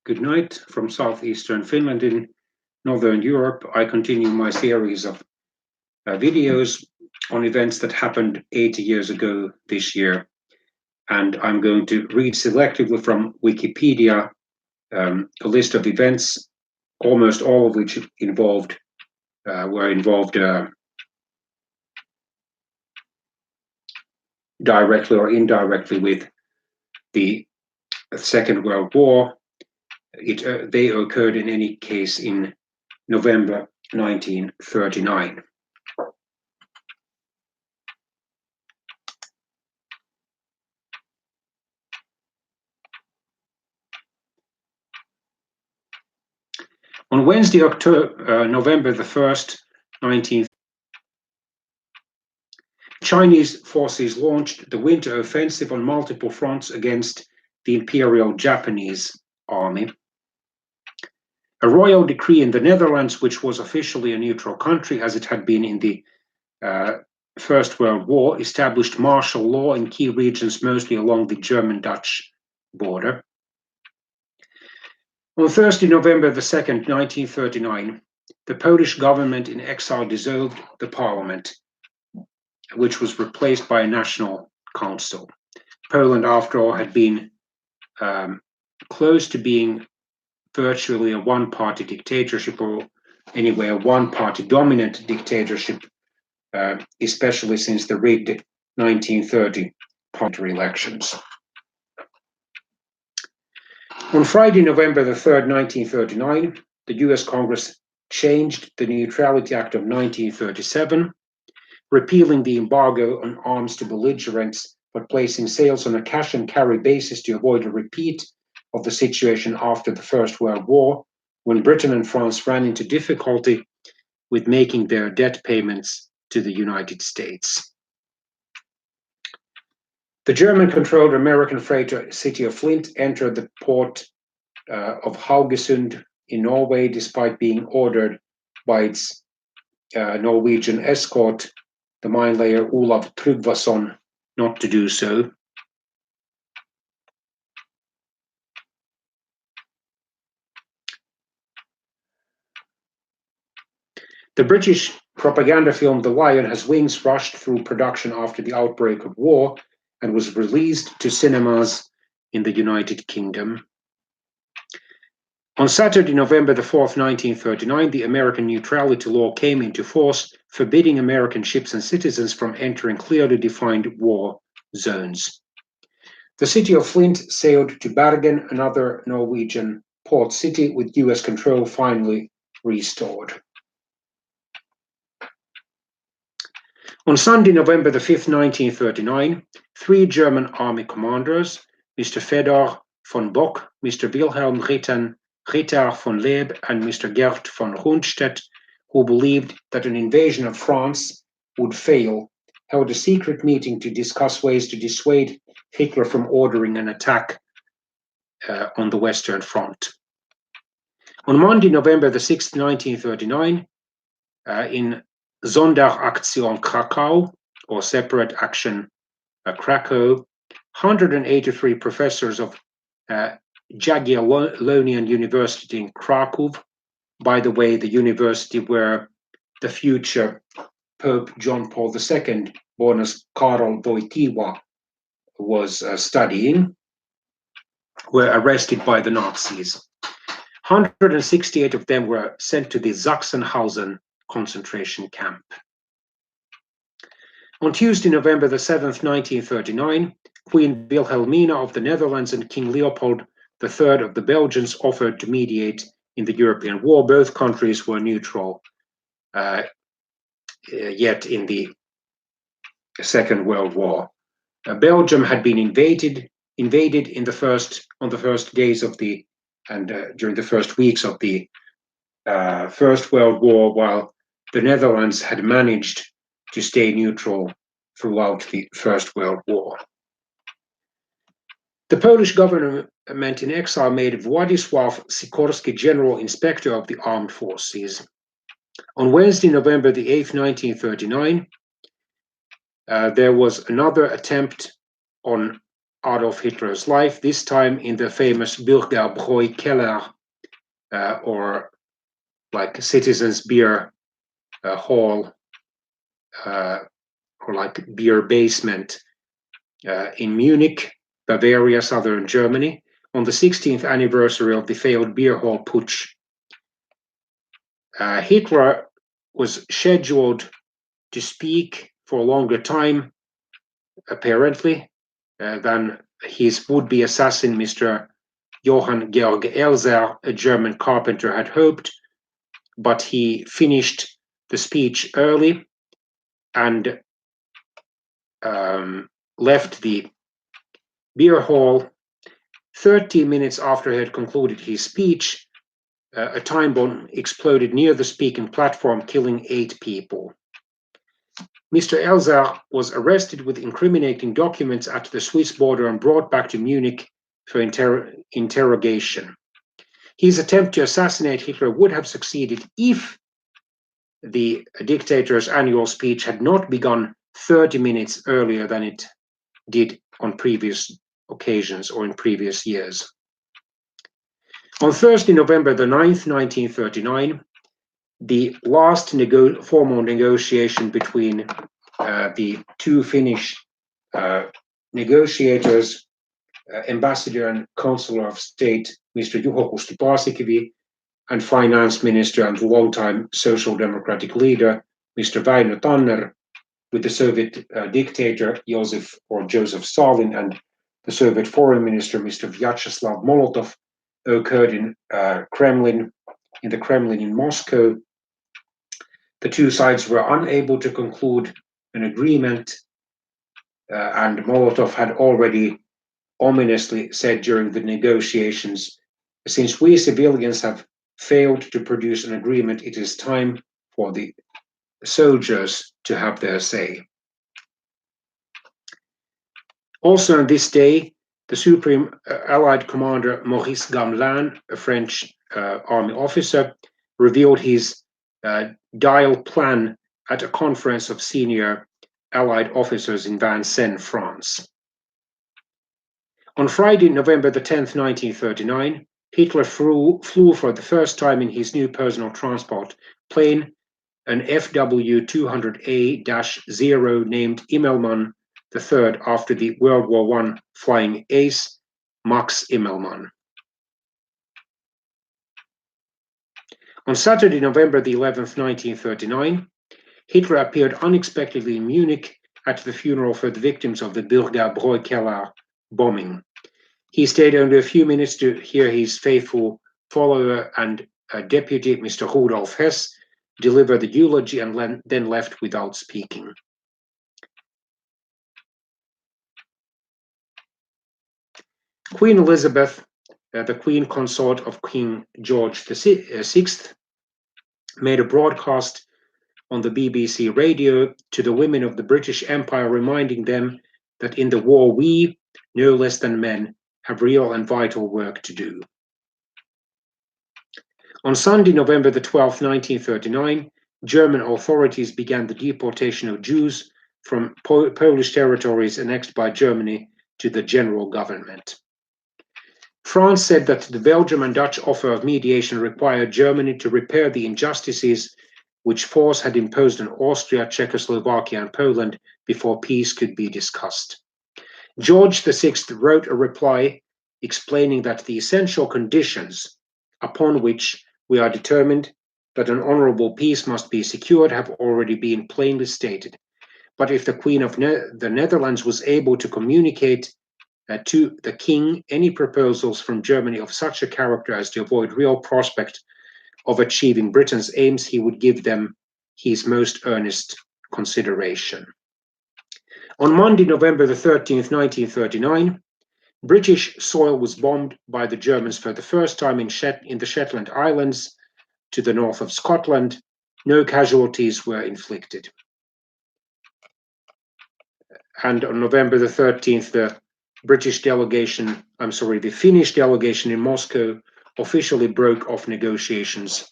Good night from southeastern Finland in Northern Europe. I continue my series of videos on events that happened 80 years ago this year. And I'm going to read selectively from Wikipedia a list of events, almost all of which were involved directly or indirectly with the Second World War. They occurred in any case in November 1939. On Wednesday, November the 1st, 1939, Chinese forces launched the winter offensive on multiple fronts against the Imperial Japanese Army. A royal decree in the Netherlands, which was officially a neutral country as it had been in the First World War, established martial law in key regions, mostly along the German-Dutch border. On Thursday, November the 2nd, 1939, the Polish government in exile dissolved the parliament, which was replaced by a national council. Poland, after all, had been close to being virtually a one-party dictatorship, or anyway, a one-party dominant dictatorship, especially since the rigged 1930 parliamentary elections. On Friday, November the 3rd, 1939, the US Congress changed the Neutrality Act of 1937, repealing the embargo on arms to belligerents, but placing sales on a cash-and-carry basis to avoid a repeat of the situation after the First World War, when Britain and France ran into difficulty with making their debt payments to the United States. The German-controlled American freighter City of Flint entered the port of Haugesund in Norway, despite being ordered by its Norwegian escort, the mine layer Olav Tryggvason, not to do so. The British propaganda film The Lion Has Wings rushed through production after the outbreak of war and was released to cinemas in the United Kingdom. On Saturday, November the 4th, 1939, the American neutrality law came into force, forbidding American ships and citizens from entering clearly defined war zones. The city of Flint sailed to Bergen, another Norwegian port city, with US control finally restored. On Sunday, November the 5th, 1939, 3 German army commanders, Mr. Fedor von Bock, Mr. Wilhelm Ritter von Leeb, and Mr. Gert von Rundstedt, who believed that an invasion of France would fail, held a secret meeting to discuss ways to dissuade Hitler from ordering an attack on the Western Front. On Monday, November the 6th, 1939, in Sonderaktion Krakow, or Separate Action Krakow, 183 professors of Jagiellonian University in Krakow, by the way, the university where the future Pope John Paul II, born as Karol Wojtyła, was studying, were arrested by the Nazis. 168 of them were sent to the Sachsenhausen concentration camp. On Tuesday, November the 7th, 1939, Queen Wilhelmina of the Netherlands and King Leopold III of the Belgians offered to mediate in the European war. Both countries were neutral yet in the Second World War. Belgium had been invaded on the first days of the during the first weeks of the First World War, while the Netherlands had managed to stay neutral throughout the First World War. The Polish government in exile made Władysław Sikorski general inspector of the armed forces. On Wednesday, November the 8th, 1939, there was another attempt on Adolf Hitler's life, this time in the famous Bürgerbräu Keller, or like Citizens Beer Hall, or like beer basement in Munich, Bavaria, southern Germany, on the 16th anniversary of the failed beer hall putsch. Hitler was scheduled to speak for a longer time, apparently, than his would-be assassin, Mr. Johann Georg Elser, a German carpenter, had hoped, but he finished the speech early and left the beer hall. 30 minutes after he had concluded his speech, a time bomb exploded near the speaking platform, killing 8 people. Mr. Elser was arrested with incriminating documents at the Swiss border and brought back to Munich for interrogation. His attempt to assassinate Hitler would have succeeded if the dictator's annual speech had not begun 30 minutes earlier than it did on previous occasions or in previous years. On Thursday, November the 9th, 1939, the last formal negotiation between the two Finnish negotiators, Ambassador and Counselor of State, Mr. Juho Kusti Paasikivi, and Finance Minister and longtime Social Democratic leader, Mr. Väinö Tanner, with the Soviet dictator Joseph Stalin and the Soviet Foreign Minister, Mr. Vyacheslav Molotov, occurred in the Kremlin in Moscow. The two sides were unable to conclude an agreement, and Molotov had already ominously said during the negotiations, since we civilians have failed to produce an agreement, it is time for the soldiers to have their say. Also on this day, the Supreme Allied Commander Maurice Gamelin, a French army officer, revealed his dial plan at a conference of senior Allied officers in Vincennes, France. On Friday, November the 10th, 1939, Hitler flew for the first time in his new personal transport plane, an FW-200A-0 named Immelmann III after the World War I flying ace Max Immelmann. On Saturday, November the 11th, 1939, Hitler appeared unexpectedly in Munich at the funeral for the victims of the Bürgerbräu Keller bombing. He stayed only a few minutes to hear his faithful follower and deputy, Mr. Rudolf Hess, deliver the eulogy and then left without speaking. Queen Elizabeth, the Queen Consort of King George VI, made a broadcast on the BBC radio to the women of the British Empire, reminding them that in the war we, no less than men, have real and vital work to do. On Sunday, November the 12th, 1939, German authorities began the deportation of Jews from Polish territories annexed by Germany to the general government. France said that the Belgian and Dutch offer of mediation required Germany to repair the injustices which force had imposed on Austria, Czechoslovakia, and Poland before peace could be discussed. George VI wrote a reply explaining that the essential conditions upon which we are determined that an honorable peace must be secured have already been plainly stated. But if the Queen of the Netherlands was able to communicate to the King any proposals from Germany of such a character as to avoid real prospect of achieving Britain's aims, he would give them his most earnest consideration. On Monday, November the 13th, 1939, British soil was bombed by the Germans for the first time in the Shetland Islands to the north of Scotland. No casualties were inflicted. And on November the 13th, the Finnish delegation in Moscow officially broke off negotiations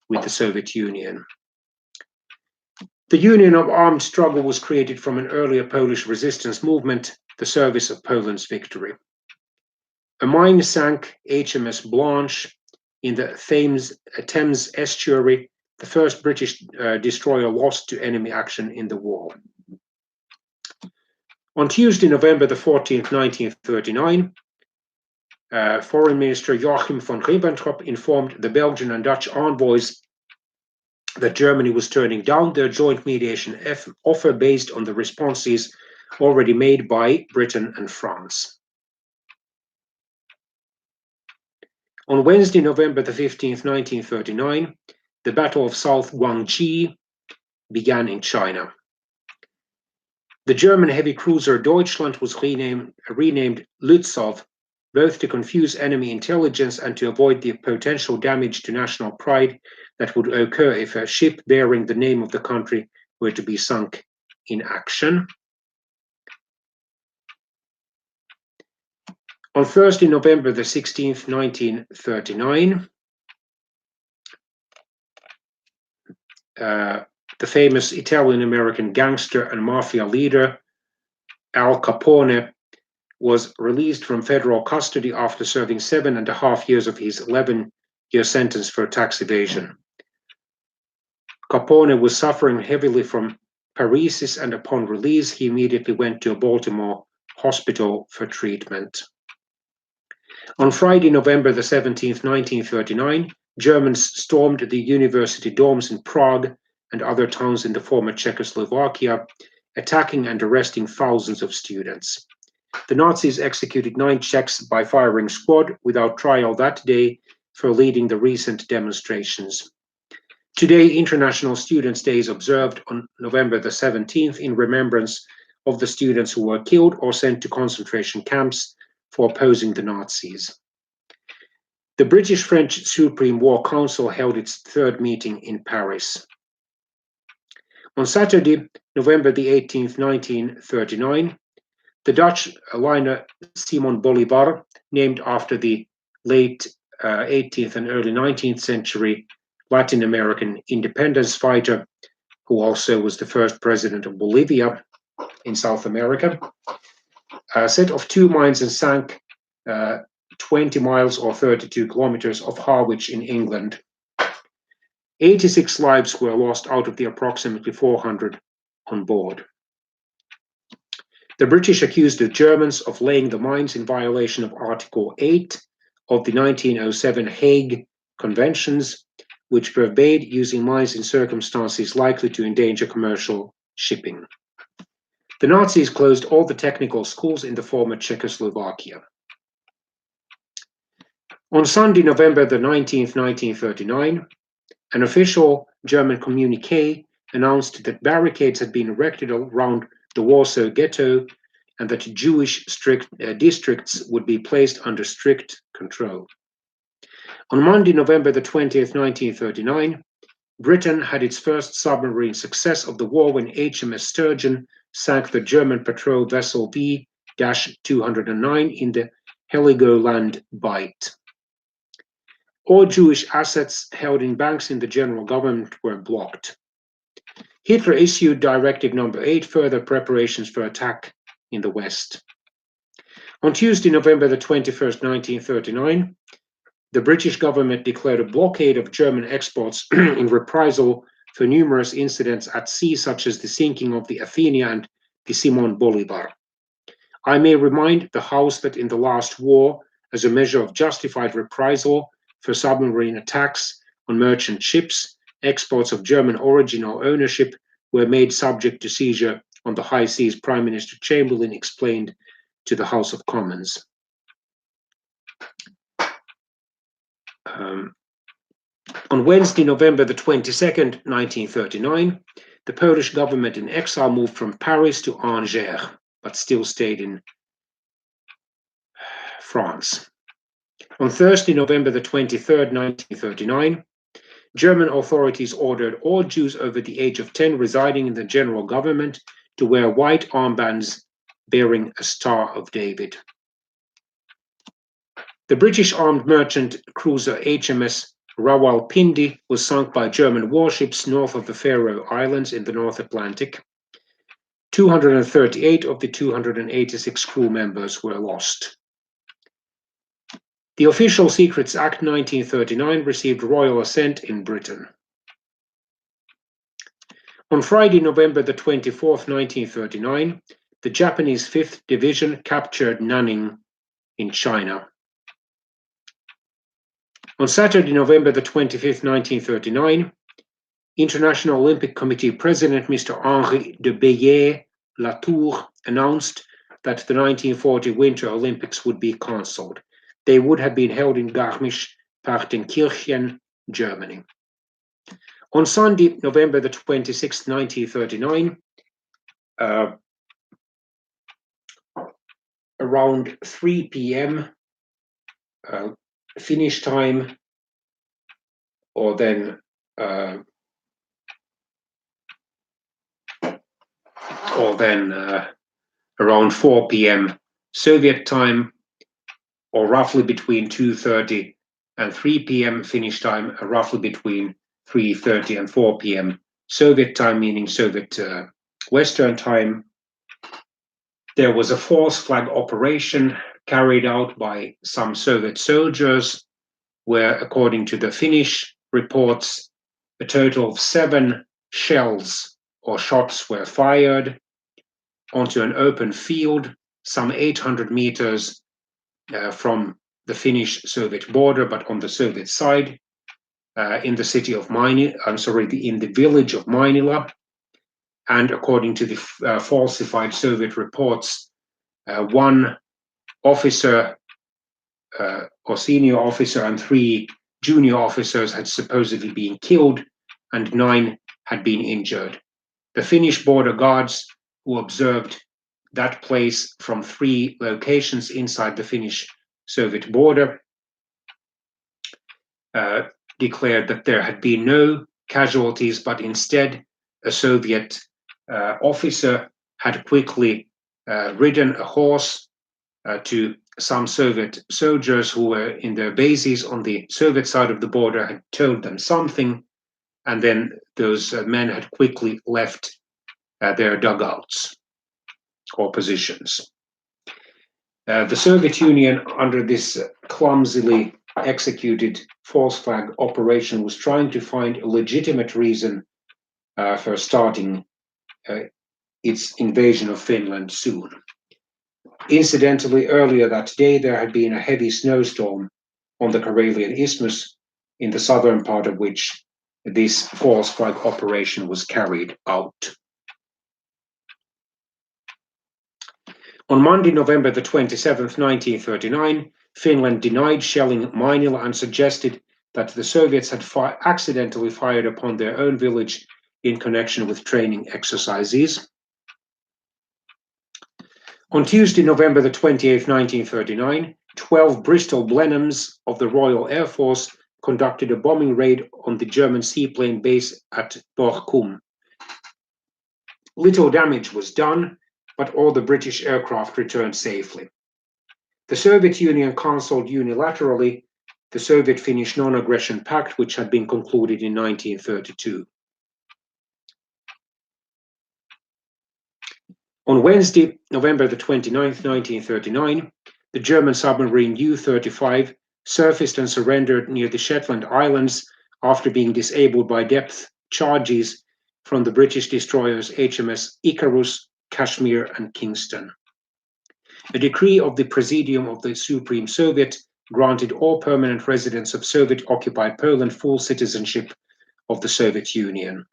with the Soviet Union. The Union of Armed Struggle was created from an earlier Polish resistance movement, the Service of Poland's Victory. A mine sank HMS Blanche in the Thames estuary, the first British destroyer lost to enemy action in the war. On Tuesday, November the 14th, 1939, Foreign Minister Joachim von Ribbentrop informed the Belgian and Dutch envoys that Germany was turning down their joint mediation offer based on the responses already made by Britain and France. On Wednesday, November the 15th, 1939, the Battle of South Guangxi began in China. The German heavy cruiser Deutschland was renamed Lützow, both to confuse enemy intelligence and to avoid the potential damage to national pride that would occur if a ship bearing the name of the country were to be sunk in action. On Thursday, November the 16th, 1939, the famous Italian-American gangster and mafia leader Al Capone was released from federal custody after serving 7.5 years of his 11-year sentence for tax evasion. Capone was suffering heavily from paresis, and upon release, he immediately went to a Baltimore hospital for treatment. On Friday, November the 17th, 1939, Germans stormed the university dorms in Prague and other towns in the former Czechoslovakia, attacking and arresting thousands of students. The Nazis executed 9 Czechs by firing squad without trial that day for leading the recent demonstrations. Today, International Students' Day is observed on November the 17th in remembrance of the students who were killed or sent to concentration camps for opposing the Nazis. The British-French Supreme War Council held its 3rd meeting in Paris. On Saturday, November the 18th, 1939, the Dutch liner Simon Bolivar, named after the late 18th and early 19th century Latin American independence fighter, who also was the first president of Bolivia in South America, set off 2 mines and sank 20 miles or 32 kilometers off Harwich in England. 86 lives were lost out of the approximately 400 on board. The British accused the Germans of laying the mines in violation of Article 8 of the 1907 Hague Conventions, which forbade using mines in circumstances likely to endanger commercial shipping. The Nazis closed all the technical schools in the former Czechoslovakia. On Sunday, November the 19th, 1939, an official German communiqué announced that barricades had been erected around the Warsaw Ghetto and that Jewish districts would be placed under strict control. On Monday, November the 20th, 1939, Britain had its first submarine success of the war when HMS Sturgeon sank the German patrol vessel V-209 in the Heligoland Bight. All Jewish assets held in banks in the general government were blocked. Hitler issued Directive No. 8, further preparations for attack in the West. On Tuesday, November the 21st, 1939, the British government declared a blockade of German exports in reprisal for numerous incidents at sea, such as the sinking of the Athenia and the Simon Bolivar. I may remind the House that in the last war, as a measure of justified reprisal for submarine attacks on merchant ships, exports of German origin or ownership were made subject to seizure on the high seas. Prime Minister Chamberlain explained to the House of Commons. On Wednesday, November the 22nd, 1939, the Polish government in exile moved from Paris to Angers, but still stayed in France. On Thursday, November the 23rd, 1939, German authorities ordered all Jews over the age of 10 residing in the general government to wear white armbands bearing a Star of David. The British armed merchant cruiser HMS Rawalpindi was sunk by German warships north of the Faroe Islands in the North Atlantic. 238 of the 286 crew members were lost. The Official Secrets Act 1939 received royal assent in Britain. On Friday, November the 24th, 1939, the Japanese 5th Division captured Nanning in China. On Saturday, November the 25th, 1939, International Olympic Committee President Mr. Henri de Beyer-Latour announced that the 1940 Winter Olympics would be cancelled. They would have been held in Garmisch-Partenkirchen, Germany. On Sunday, November the 26th, 1939, around 3 p.m. Finnish time, or then around 4 p.m. Soviet time, or roughly between 2:30 and 3 p.m. Finnish time, roughly between 3:30 and 4 p.m. Soviet time, meaning Soviet Western time. There was a false flag operation carried out by some Soviet soldiers, where, according to the Finnish reports, a total of 7 shells or shots were fired onto an open field some 800 meters from the Finnish-Soviet border, but on the Soviet side, in the village of Mainila. And according to the falsified Soviet reports, 1 officer or senior officer and 3 junior officers had supposedly been killed, and 9 had been injured. The Finnish border guards, who observed that place from 3 locations inside the Finnish-Soviet border, declared that there had been no casualties, but instead a Soviet officer had quickly ridden a horse to some Soviet soldiers who were in their bases on the Soviet side of the border, had told them something, and then those men had quickly left their dugouts or positions. The Soviet Union, under this clumsily executed false flag operation, was trying to find a legitimate reason for starting its invasion of Finland soon. Incidentally, earlier that day, there had been a heavy snowstorm on the Karelian Isthmus, in the southern part of which this false flag operation was carried out. On Monday, November the 27th, 1939, Finland denied shelling Mainila and suggested that the Soviets had accidentally fired upon their own village in connection with training exercises. On Tuesday, November the 28th, 1939, 12 Bristol Blenheims of the Royal Air Force conducted a bombing raid on the German seaplane base at Borkum. Little damage was done, but all the British aircraft returned safely. The Soviet Union cancelled unilaterally the Soviet-Finnish Non-Aggression Pact, which had been concluded in 1932. On Wednesday, November the 29th, 1939, the German submarine U-35 surfaced and surrendered near the Shetland Islands after being disabled by depth charges from the British destroyers HMS Icarus, Kashmir, and Kingston. A decree of the Presidium of the Supreme Soviet granted all permanent residents of Soviet-occupied Poland full citizenship of the Soviet Union.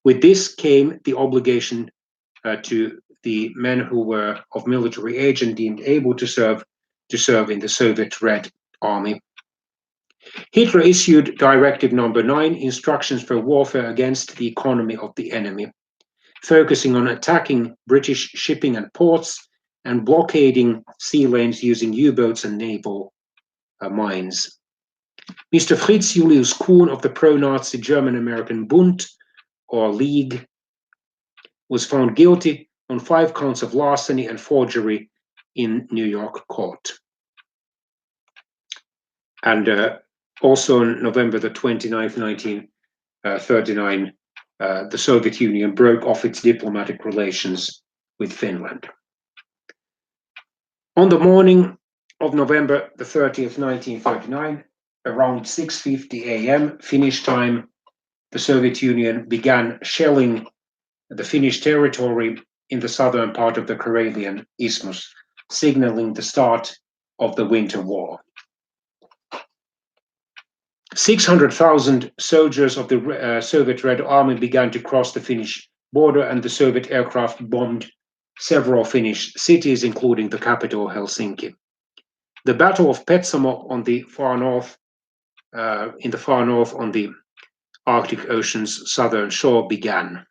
With this came the obligation to the men who were of military age and deemed able to serve in the Soviet Red Army. Hitler issued Directive Number 9, Instructions for Warfare Against the Economy of the Enemy, focusing on attacking British shipping and ports and blockading sea lanes using U-boats and naval mines. Mr. Fritz Julius Kuhn of the pro-Nazi German-American Bund, or League, was found guilty on 5 counts of larceny and forgery in New York court. And Also on November the 29th, 1939, the Soviet Union broke off its diplomatic relations with Finland. On the morning of November the 30th, 1939, around 6:50 a.m. Finnish time, the Soviet Union began shelling the Finnish territory in the southern part of the Karelian Isthmus, signaling the start of the Winter War. 600,000 soldiers of the Soviet Red Army began to cross the Finnish border, and the Soviet aircraft bombed several Finnish cities, including the capital Helsinki. The Battle of Petsamo on the far north, in the far north on the Arctic Ocean's southern shore began.